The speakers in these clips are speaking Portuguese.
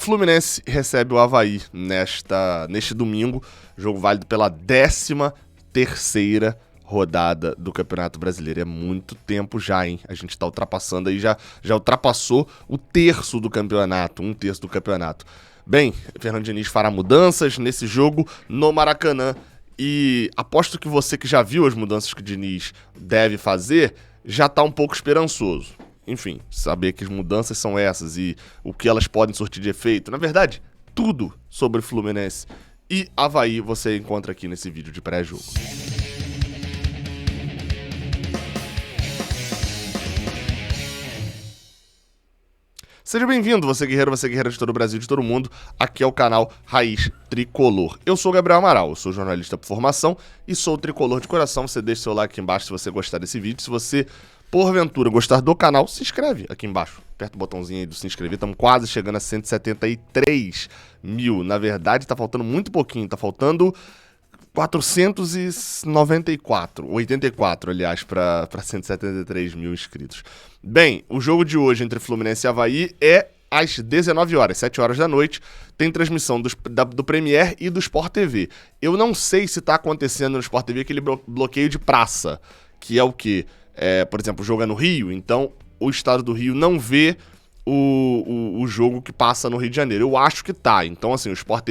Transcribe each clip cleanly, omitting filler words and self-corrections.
Fluminense recebe o Avaí neste domingo, jogo válido pela 13ª rodada do Campeonato Brasileiro. É muito tempo já, hein? A gente tá ultrapassando aí, já ultrapassou o terço do campeonato, um terço do campeonato. Bem, Fernando Diniz fará mudanças nesse jogo no Maracanã e aposto que você que já viu as mudanças que o Diniz deve fazer já tá um pouco esperançoso. Enfim, saber que as mudanças são essas e o que elas podem surtir de efeito. Na verdade, tudo sobre Fluminense e Avaí você encontra aqui nesse vídeo de pré-jogo. Seja bem-vindo, você guerreira de todo o Brasil, de todo o mundo. Aqui é o canal Raiz Tricolor. Eu sou o Gabriel Amaral, eu sou jornalista por formação e sou tricolor de coração. Você deixa seu like aqui embaixo se você gostar desse vídeo. Se você, porventura, gostar do canal, se inscreve aqui embaixo. Aperta o botãozinho aí do se inscrever. Estamos quase chegando a 173 mil. Na verdade, tá faltando muito pouquinho. Tá faltando 84, aliás, para 173 mil inscritos. Bem, o jogo de hoje entre Fluminense e Avaí é às 19 horas, 7 horas da noite. Tem transmissão do Premier e do Sport TV. Eu não sei se está acontecendo no Sport TV aquele bloqueio de praça, que é o quê? Por exemplo, o jogo é no Rio, então o estado do Rio não vê o jogo que passa no Rio de Janeiro. Eu acho que tá. Então, assim, o Sport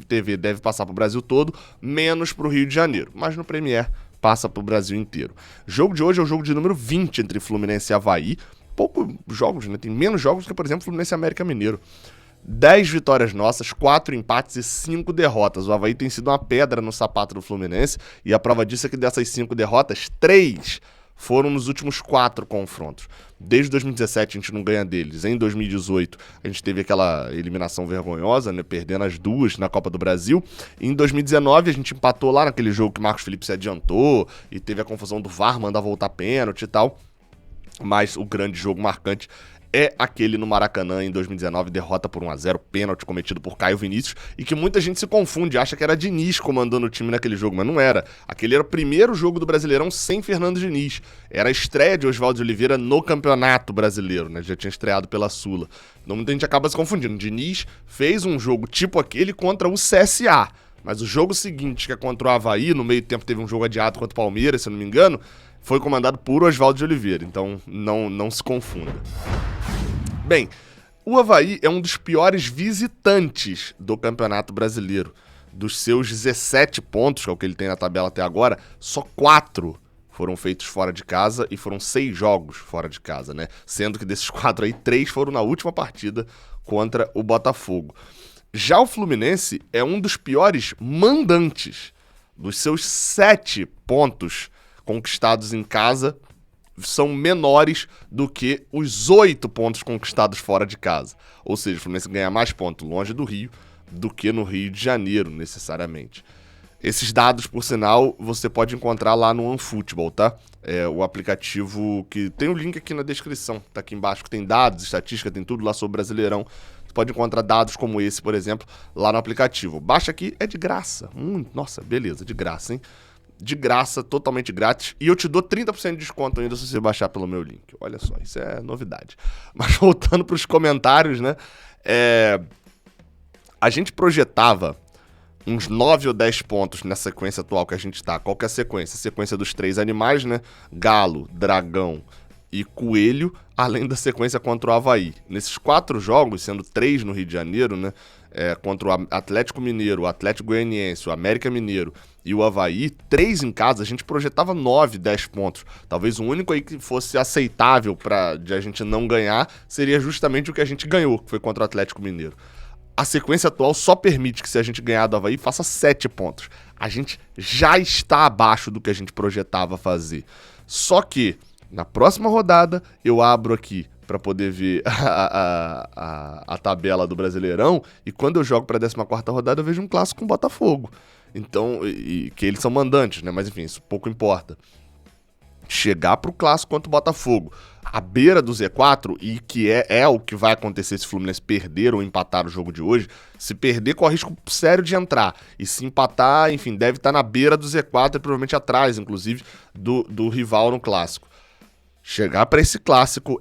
TV deve passar pro Brasil todo, menos pro Rio de Janeiro. Mas no Premier passa pro Brasil inteiro. O jogo de hoje é o jogo de número 20 entre Fluminense e Avaí. Poucos jogos, né? Tem menos jogos que, por exemplo, Fluminense e América Mineiro. 10 vitórias nossas, 4 empates e 5 derrotas. O Avaí tem sido uma pedra no sapato do Fluminense. E a prova disso é que dessas 5 derrotas, 3 foram nos últimos 4 confrontos. Desde 2017 a gente não ganha deles. Em 2018 a gente teve aquela eliminação vergonhosa, né, perdendo as 2 na Copa do Brasil. E em 2019 a gente empatou lá naquele jogo que Marcos Felipe se adiantou e teve a confusão do VAR, mandar voltar pênalti e tal. Mas o grande jogo marcante é aquele no Maracanã em 2019, derrota por 1-0, pênalti cometido por Caio Vinícius, e que muita gente se confunde, acha que era Diniz comandando o time naquele jogo, mas não era. Aquele era o primeiro jogo do Brasileirão sem Fernando Diniz. Era a estreia de Oswaldo de Oliveira no Campeonato Brasileiro, né? Já tinha estreado pela Sula. Então muita gente acaba se confundindo. Diniz fez um jogo tipo aquele contra o CSA, mas o jogo seguinte, que é contra o Avaí, no meio tempo teve um jogo adiado contra o Palmeiras, se eu não me engano, foi comandado por Oswaldo de Oliveira. Então não se confunda. Bem, o Avaí é um dos piores visitantes do Campeonato Brasileiro. Dos seus 17 pontos, que é o que ele tem na tabela até agora, só 4 foram feitos fora de casa e foram 6 jogos fora de casa, né? Sendo que desses 4 aí, 3 foram na última partida contra o Botafogo. Já o Fluminense é um dos piores mandantes. Dos seus 7 pontos conquistados em casa, são menores do que os 8 pontos conquistados fora de casa. Ou seja, o Fluminense ganha mais pontos longe do Rio do que no Rio de Janeiro, necessariamente. Esses dados, por sinal, você pode encontrar lá no OneFootball, tá? É o aplicativo que tem o link aqui na descrição, tá aqui embaixo, que tem dados, estatística, tem tudo lá sobre o Brasileirão. Você pode encontrar dados como esse, por exemplo, lá no aplicativo. Baixa aqui, é de graça. Nossa, beleza, de graça, hein? De graça, totalmente grátis, e eu te dou 30% de desconto ainda se você baixar pelo meu link. Olha só, isso é novidade. Mas voltando para os comentários, né? A gente projetava uns 9 ou 10 pontos na sequência atual que a gente tá. Qual que é a sequência? A sequência dos 3 animais, né? Galo, dragão e coelho, além da sequência contra o Avaí. Nesses 4 jogos, sendo 3 no Rio de Janeiro, né? Contra o Atlético Mineiro, o Atlético Goianiense, o América Mineiro e o Avaí, 3 em casa, a gente projetava 9, 10 pontos. Talvez o único aí que fosse aceitável de a gente não ganhar seria justamente o que a gente ganhou, que foi contra o Atlético Mineiro. A sequência atual só permite que, se a gente ganhar do Avaí, faça 7 pontos. A gente já está abaixo do que a gente projetava fazer. Só que, na próxima rodada, eu abro aqui para poder ver a tabela do Brasileirão, e quando eu jogo para a 14ª rodada eu vejo um clássico com o Botafogo. Então, que eles são mandantes, né? Mas enfim, isso pouco importa. Chegar pro clássico contra o Botafogo, à beira do Z4, e que é o que vai acontecer se o Fluminense perder ou empatar o jogo de hoje. Se perder, corre risco sério de entrar. E se empatar, enfim, deve estar na beira do Z4 e provavelmente atrás, inclusive, do rival no clássico. Chegar para esse clássico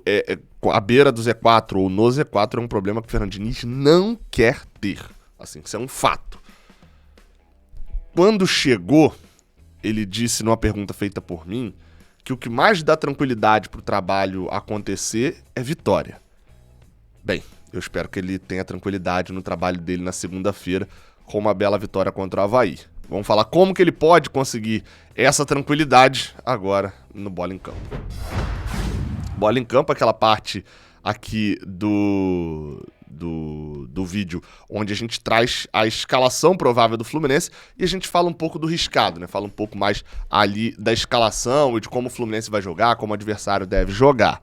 à beira do Z4 ou no Z4 é um problema que o Fernando Diniz não quer ter. Assim, isso é um fato. Quando chegou, ele disse numa pergunta feita por mim que o que mais dá tranquilidade para o trabalho acontecer é vitória. Bem, eu espero que ele tenha tranquilidade no trabalho dele na segunda-feira com uma bela vitória contra o Avaí. Vamos falar como que ele pode conseguir essa tranquilidade agora no Bola em Campo. Bola em Campo, aquela parte aqui do vídeo onde a gente traz a escalação provável do Fluminense e a gente fala um pouco do riscado, né? Fala um pouco mais ali da escalação e de como o Fluminense vai jogar, como o adversário deve jogar.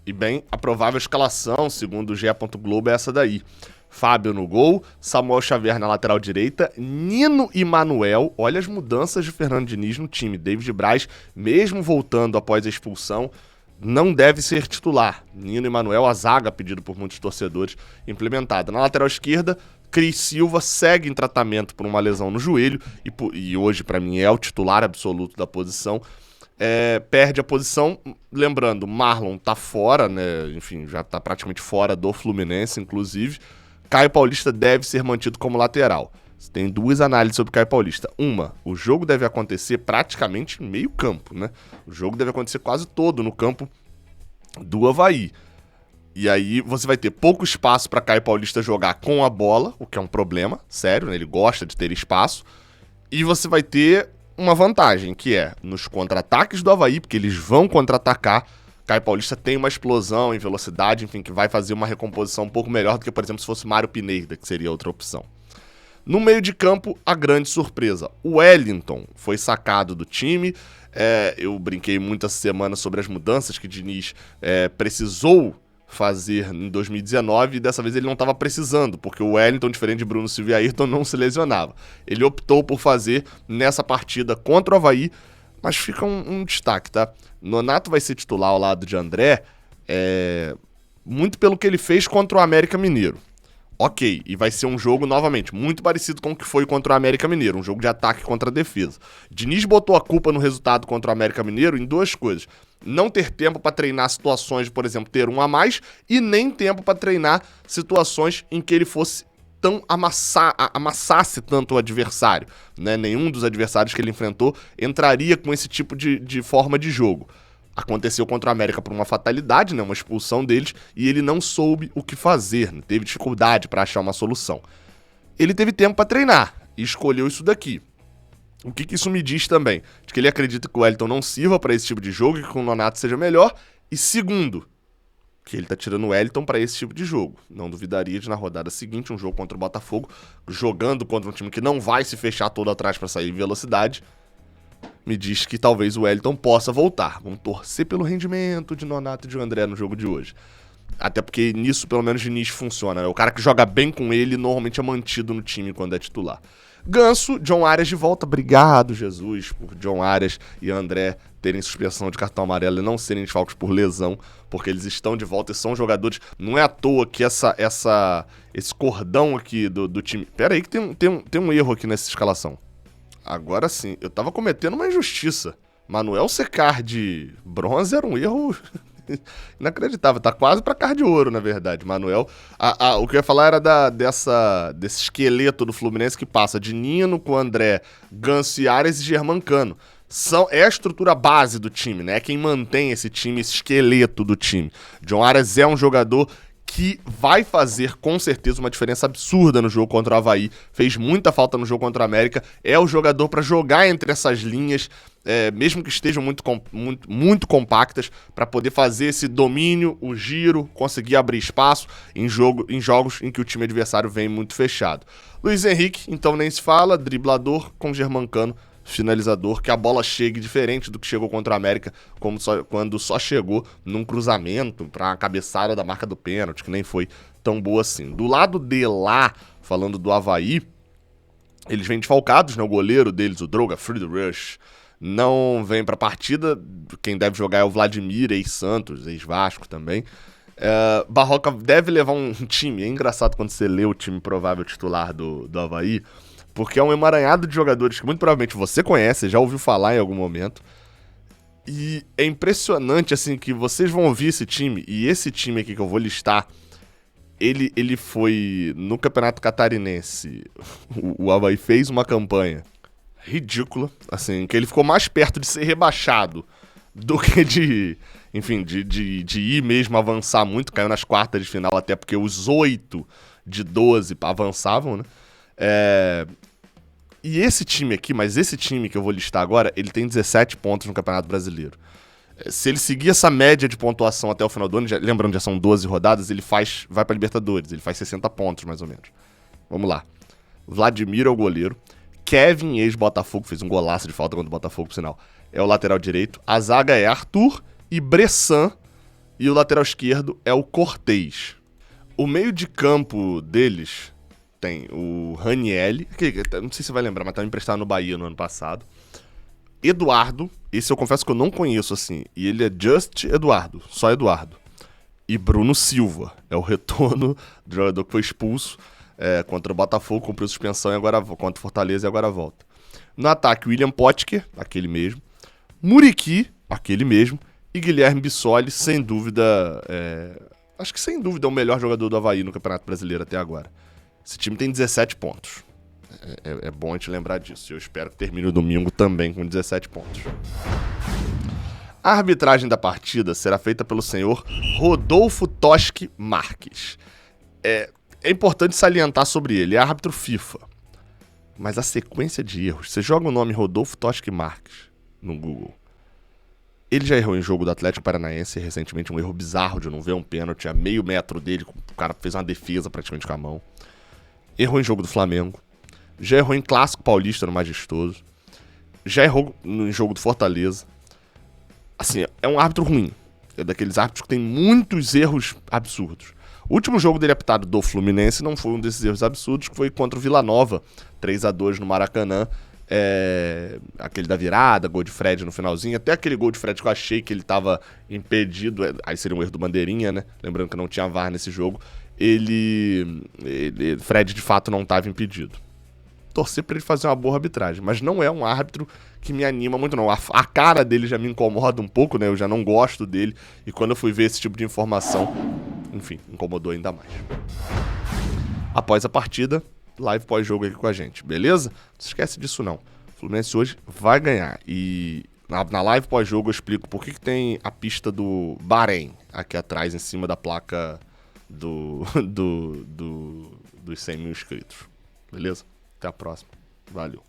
E bem, a provável escalação, segundo o GE. Globo, é essa daí. Fábio no gol, Samuel Xavier na lateral direita, Nino e Manuel. Olha as mudanças de Fernando Diniz no time. David Braz, mesmo voltando após a expulsão, não deve ser titular. Nino e Manuel, a zaga pedido por muitos torcedores, implementada. Na lateral esquerda, Cris Silva segue em tratamento por uma lesão no joelho e hoje, para mim, é o titular absoluto da posição. Perde a posição, lembrando, Marlon tá fora, né? Enfim, já tá praticamente fora do Fluminense, inclusive. Caio Paulista deve ser mantido como lateral. Tem duas análises sobre Caio Paulista. Uma, o jogo deve acontecer praticamente em meio campo, né? O jogo deve acontecer quase todo no campo do Avaí. E aí você vai ter pouco espaço para Caio Paulista jogar com a bola, o que é um problema, sério, né? Ele gosta de ter espaço. E você vai ter uma vantagem, que é nos contra-ataques do Avaí, porque eles vão contra-atacar. Caio Paulista tem uma explosão em velocidade, enfim, que vai fazer uma recomposição um pouco melhor do que, por exemplo, se fosse Mário Pineda, que seria outra opção. No meio de campo, a grande surpresa. O Wellington foi sacado do time. Eu brinquei muito essa semana sobre as mudanças que Diniz precisou fazer em 2019 e dessa vez ele não estava precisando, porque o Wellington, diferente de Bruno Silva e Ayrton, não se lesionava. Ele optou por fazer nessa partida contra o Avaí, mas fica um destaque, tá? Nonato vai ser titular ao lado de André, muito pelo que ele fez contra o América Mineiro. Ok, e vai ser um jogo, novamente, muito parecido com o que foi contra o América Mineiro, um jogo de ataque contra a defesa. Diniz botou a culpa no resultado contra o América Mineiro em duas coisas. Não ter tempo para treinar situações de, por exemplo, ter um a mais, e nem tempo para treinar situações em que ele fosse tão amassasse tanto o adversário, né? Nenhum dos adversários que ele enfrentou entraria com esse tipo de forma de jogo. Aconteceu contra o América por uma fatalidade, né, uma expulsão deles, e ele não soube o que fazer, né, teve dificuldade para achar uma solução. Ele teve tempo para treinar e escolheu isso daqui. O que isso me diz também? De que ele acredita que o Wellington não sirva para esse tipo de jogo e que o Nonato seja melhor. E segundo, que ele tá tirando o Wellington para esse tipo de jogo. Não duvidaria de, na rodada seguinte, um jogo contra o Botafogo, jogando contra um time que não vai se fechar todo atrás para sair em velocidade, me diz que talvez o Wellington possa voltar. Vamos torcer pelo rendimento de Nonato e de André no jogo de hoje. Até porque nisso, pelo menos, Diniz funciona, né? O cara que joga bem com ele normalmente é mantido no time quando é titular. Ganso, John Arias de volta. Obrigado, Jesus, por John Arias e André terem suspensão de cartão amarelo e não serem desfalques por lesão, porque eles estão de volta e são jogadores. Não é à toa que esse cordão aqui do time... Pera aí que tem um erro aqui nessa escalação. Agora sim, eu tava cometendo uma injustiça. Manuel ser card de bronze era um erro inacreditável. Tá quase pra card de ouro, na verdade. Manuel, o que eu ia falar era desse esqueleto do Fluminense que passa de Nino com André, Ganso e Arias e Germancano. É a estrutura base do time, né? É quem mantém esse time, esse esqueleto do time. John Arias é um jogador que vai fazer com certeza uma diferença absurda no jogo contra o Avaí, fez muita falta no jogo contra o América, é o jogador para jogar entre essas linhas, mesmo que estejam muito compactas, para poder fazer esse domínio, o giro, conseguir abrir espaço em jogos em que o time adversário vem muito fechado. Luiz Henrique, então nem se fala, driblador com Germancano, finalizador, que a bola chegue diferente do que chegou contra o América, quando só chegou num cruzamento para a cabeçada da marca do pênalti, que nem foi tão boa assim. Do lado de lá, falando do Avaí, eles vêm desfalcados, né? O goleiro deles, o Droga Friedrich, não vem para a partida. Quem deve jogar é o Vladimir, ex-Santos, ex-Vasco também. Barroca deve levar um time. É engraçado quando você lê o time provável titular do Avaí, porque é um emaranhado de jogadores que muito provavelmente você conhece, já ouviu falar em algum momento. E é impressionante, assim, que vocês vão ouvir esse time, e esse time aqui que eu vou listar, ele foi no Campeonato Catarinense. O Avaí fez uma campanha ridícula, assim, que ele ficou mais perto de ser rebaixado do que de, enfim, de ir mesmo avançar muito. Caiu nas quartas de final, até porque os 8 de 12 avançavam, né? E esse time aqui, mas esse time que eu vou listar agora, ele tem 17 pontos no Campeonato Brasileiro. Se ele seguir essa média de pontuação até o final do ano, lembrando, já são 12 rodadas, ele vai pra Libertadores, ele faz 60 pontos, mais ou menos. Vamos lá. Vladimir é o goleiro. Kevin, ex-Botafogo, fez um golaço de falta contra o Botafogo, por sinal. É o lateral direito. A zaga é Arthur e Bressan. E o lateral esquerdo é o Cortez. O meio de campo deles tem o Ranielli, que não sei se você vai lembrar, mas estava emprestado no Bahia no ano passado. Eduardo, esse eu confesso que eu não conheço, assim, e ele é Just Eduardo, só Eduardo. E Bruno Silva, é o retorno do jogador que foi expulso contra o Botafogo, cumpriu suspensão e agora contra o Fortaleza e agora volta. No ataque, William Potker, aquele mesmo. Muriqui, aquele mesmo. E Guilherme Bissoli, sem dúvida, acho que sem dúvida é o melhor jogador do Avaí no Campeonato Brasileiro até agora. Esse time tem 17 pontos. É bom a gente lembrar disso. Eu espero que termine o domingo também com 17 pontos. A arbitragem da partida será feita pelo senhor Rodolfo Toschi Marques. É importante salientar sobre ele. É árbitro FIFA. Mas a sequência de erros... Você joga o nome Rodolfo Toschi Marques no Google. Ele já errou em jogo do Atlético Paranaense recentemente, um erro bizarro de não ver um pênalti a meio metro dele. O cara fez uma defesa praticamente com a mão. Errou em jogo do Flamengo. Já errou em Clássico Paulista no Majestoso. Já errou em jogo do Fortaleza. Assim, é um árbitro ruim. É daqueles árbitros que tem muitos erros absurdos. O último jogo dele apitado do Fluminense não foi um desses erros absurdos, que foi contra o Vila Nova, 3-2 no Maracanã. Aquele da virada, gol de Fred no finalzinho. Até aquele gol de Fred que eu achei que ele estava impedido. Aí seria um erro do Bandeirinha, né? Lembrando que não tinha VAR nesse jogo. Fred de fato não estava impedido. Torcer para ele fazer uma boa arbitragem, mas não é um árbitro que me anima muito, não. A cara dele já me incomoda um pouco, né? Eu já não gosto dele, e quando eu fui ver esse tipo de informação, enfim, incomodou ainda mais. Após a partida, live pós-jogo aqui com a gente, beleza? Não se esquece disso não. O Fluminense hoje vai ganhar, e na live pós-jogo eu explico por que tem a pista do Bahrein aqui atrás, em cima da placa dos 100 mil inscritos, beleza? Até a próxima. Valeu.